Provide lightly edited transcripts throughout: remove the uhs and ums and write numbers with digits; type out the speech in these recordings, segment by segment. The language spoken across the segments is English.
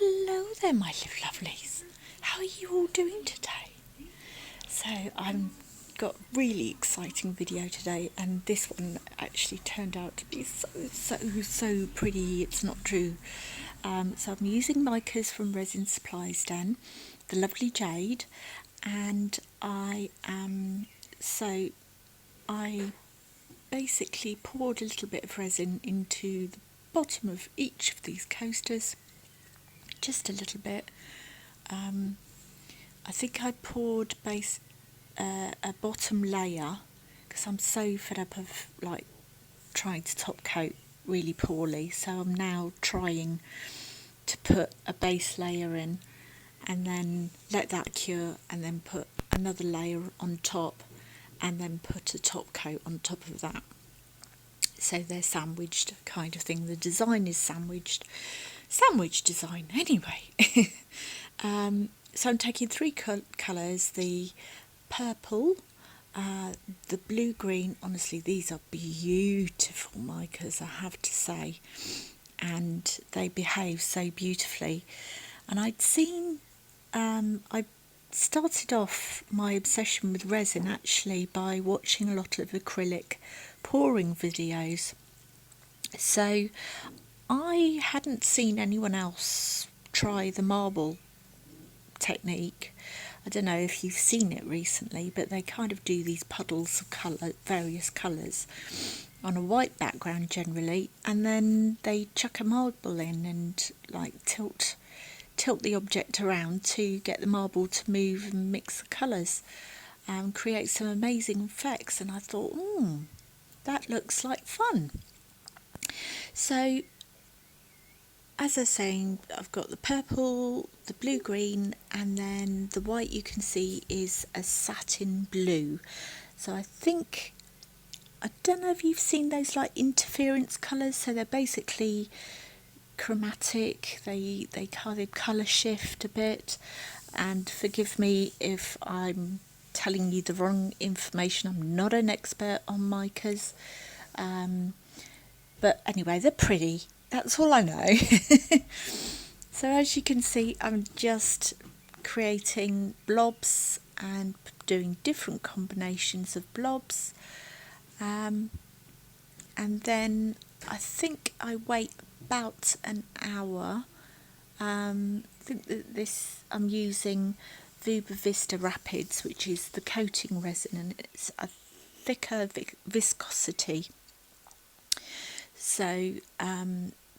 Hello there, my lovelies. How are you all doing today? So I've got a really exciting video today, and this one actually turned out to be so pretty. It's not true. So I'm using Micas from Resin Supplies Den, the lovely jade, and I basically poured a little bit of resin into the bottom of each of these coasters. Just a little bit. I think I poured a bottom layer because I'm so fed up of like trying to top coat really poorly, so I'm now trying to put a base layer in and then let that cure and then put another layer on top and then put a top coat on top of that, so they're sandwiched kind of thing. The design is sandwich design anyway. So I'm taking three colours, the purple, the blue green. Honestly, these are beautiful Micas, I have to say, and they behave so beautifully. And I'd seen I started off my obsession with resin actually by watching a lot of acrylic pouring videos. So I hadn't seen anyone else try the marble technique. I don't know if you've seen it recently, but they kind of do these puddles of colour, various colours, on a white background generally, and then they chuck a marble in and like tilt the object around to get the marble to move and mix the colours and create some amazing effects. And I thought, that looks like fun. So as I was saying, I've got the purple, the blue-green, and then the white you can see is a satin blue. So I don't know if you've seen those like interference colours, so they're basically chromatic, they kind of colour shift a bit, and forgive me if I'm telling you the wrong information, I'm not an expert on Micas, but anyway, they're pretty. That's all I know. So as you can see, I'm just creating blobs and doing different combinations of blobs. And then I think I wait about an hour. I think that I'm using FAAB Vista Rapids, which is the coating resin, and it's a thicker viscosity. So,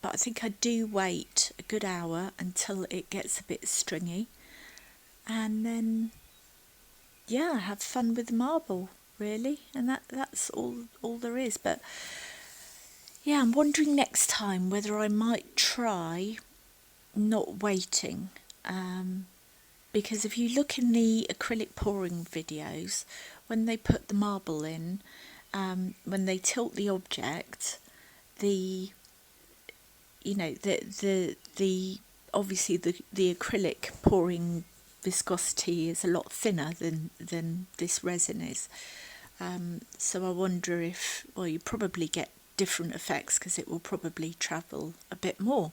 but I think I do wait a good hour until it gets a bit stringy, and then have fun with the marble really, and that's all there is. But yeah, I'm wondering next time whether I might try not waiting, because if you look in the acrylic pouring videos, when they put the marble in, when they tilt the object, the obviously the acrylic pouring viscosity is a lot thinner than this resin is. So I wonder if, well, you probably get different effects because it will probably travel a bit more.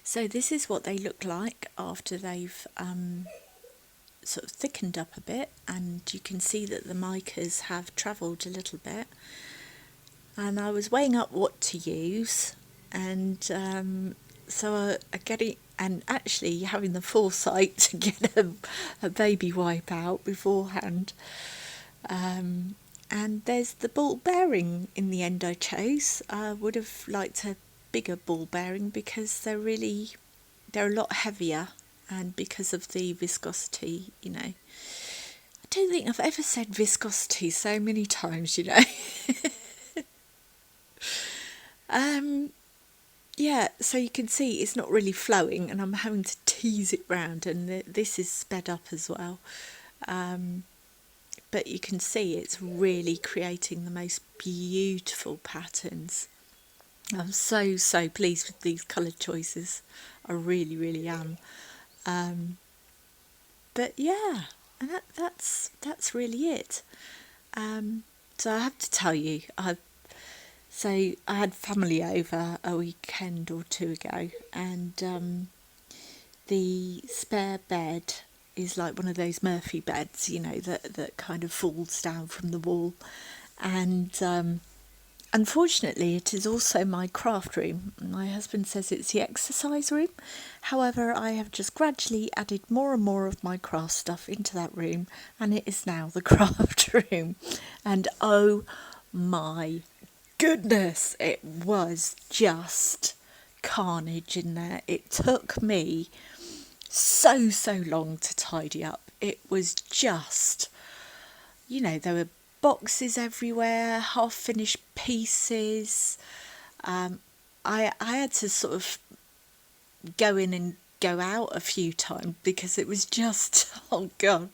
So this is what they look like after they've sort of thickened up a bit, and you can see that the Micas have travelled a little bit. And I was weighing up what to use, and so I get it, and actually having the foresight to get a baby wipe out beforehand. And there's the ball bearing in the end I chose. I would have liked a bigger ball bearing because they're a lot heavier, and because of the viscosity, I don't think I've ever said viscosity so many times, so you can see it's not really flowing, and I'm having to tease it round, and this is sped up as well. But you can see it's really creating the most beautiful patterns. I'm so pleased with these colour choices. I really am. But yeah, and that's really it. So I have to tell you, So I had family over a weekend or two ago, and the spare bed is like one of those Murphy beds, you know, that kind of falls down from the wall. And unfortunately, it is also my craft room. My husband says it's the exercise room. However, I have just gradually added more and more of my craft stuff into that room, and it is now the craft room. And oh my goodness, it was just carnage in there. It took me so long to tidy up. It was just, you know, there were boxes everywhere, half finished pieces. I had to sort of go in and go out a few times because it was just, oh God.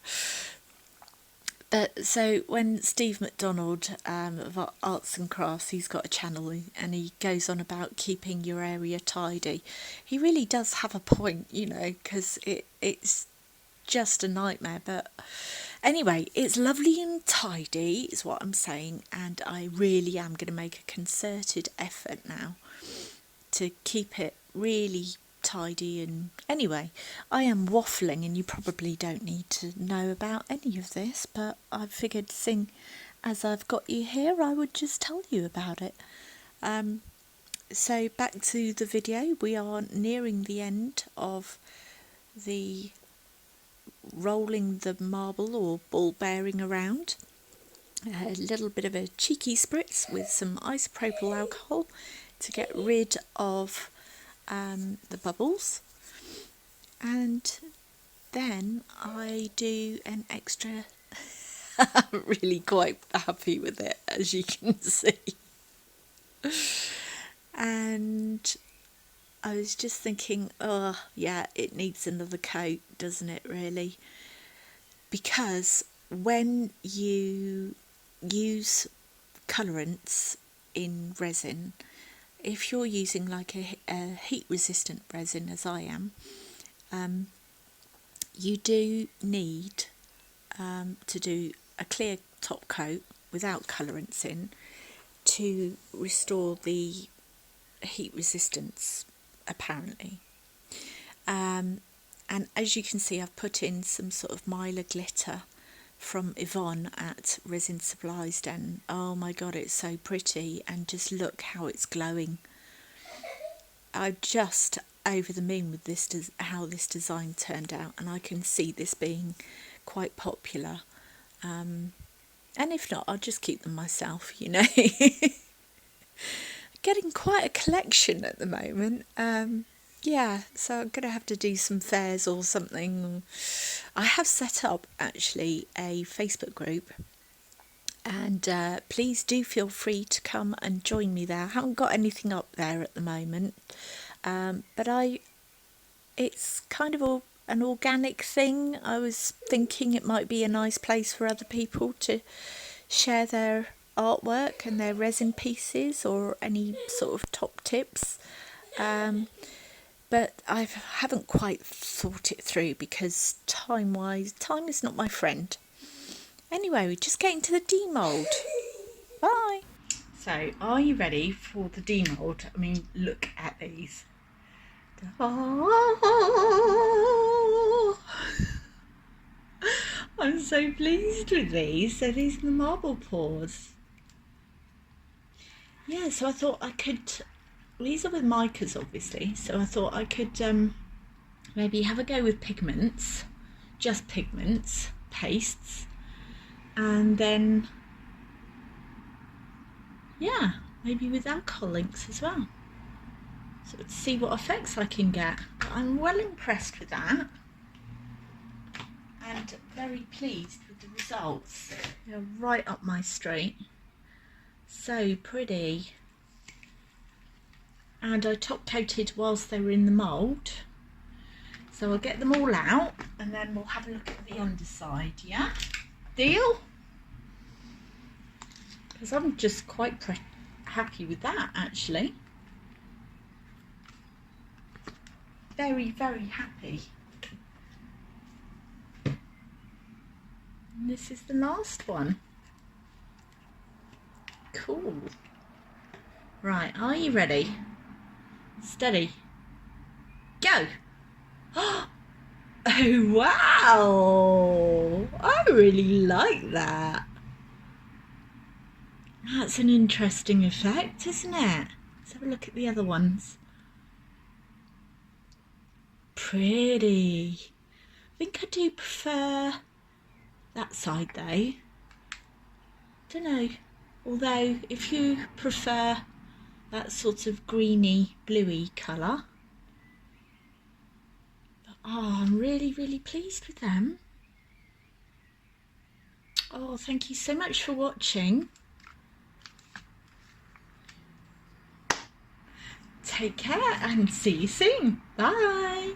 But so when Steve McDonald of Arts and Crafts, he's got a channel and he goes on about keeping your area tidy. He really does have a point, you know, because it's just a nightmare. But anyway, it's lovely and tidy is what I'm saying, and I really am going to make a concerted effort now to keep it really tidy. And anyway, I am waffling and you probably don't need to know about any of this, but I figured, seeing as I've got you here, I would just tell you about it. So back to the video. We are nearing the end of the rolling the marble or ball bearing around. A little bit of a cheeky spritz with some isopropyl alcohol to get rid of the bubbles, and then I do an extra. I'm really quite happy with it, as you can see. And I was just thinking, oh yeah, it needs another coat, doesn't it really? Because when you use colourants in resin, if you're using like a heat resistant resin, as I am, you do need to do a clear top coat without colourants in to restore the heat resistance, apparently. And as you can see, I've put in some sort of Mylar glitter from Yvonne at Resin Supplies, and oh my god, it's so pretty, and just look how it's glowing. I'm just over the moon with this, how this design turned out, and I can see this being quite popular. And if not, I'll just keep them myself, you know. Getting quite a collection at the moment. Yeah, so I'm going to have to do some fairs or something. I have set up actually a Facebook group, and please do feel free to come and join me there. I haven't got anything up there at the moment, but it's kind of an organic thing. I was thinking it might be a nice place for other people to share their artwork and their resin pieces or any sort of top tips. But I haven't quite thought it through because time is not my friend. Anyway, we're just getting to the demould. Bye. So, are you ready for the demould? I mean, look at these. Oh, I'm so pleased with these. So these are the marble pours. Yeah, so I thought I could. These are with Micas, obviously, so I thought I could maybe have a go with pigments, just pigments, pastes, and then, yeah, maybe with alcohol inks as well. So let's see what effects I can get. But I'm well impressed with that, and very pleased with the results. They're right up my street. So pretty. And I top coated whilst they were in the mould, so I'll get them all out and then we'll have a look at the underside. Yeah, deal? Because I'm just quite happy with that, actually. Very happy. And this is the last one. Cool. Right, are you ready? Steady. Go! Oh, wow! I really like that. That's an interesting effect, isn't it? Let's have a look at the other ones. Pretty. I think I do prefer that side though. Don't know. Although if you prefer that sort of greeny bluey colour. Oh, I'm really, really pleased with them. Oh, thank you so much for watching. Take care and see you soon. Bye.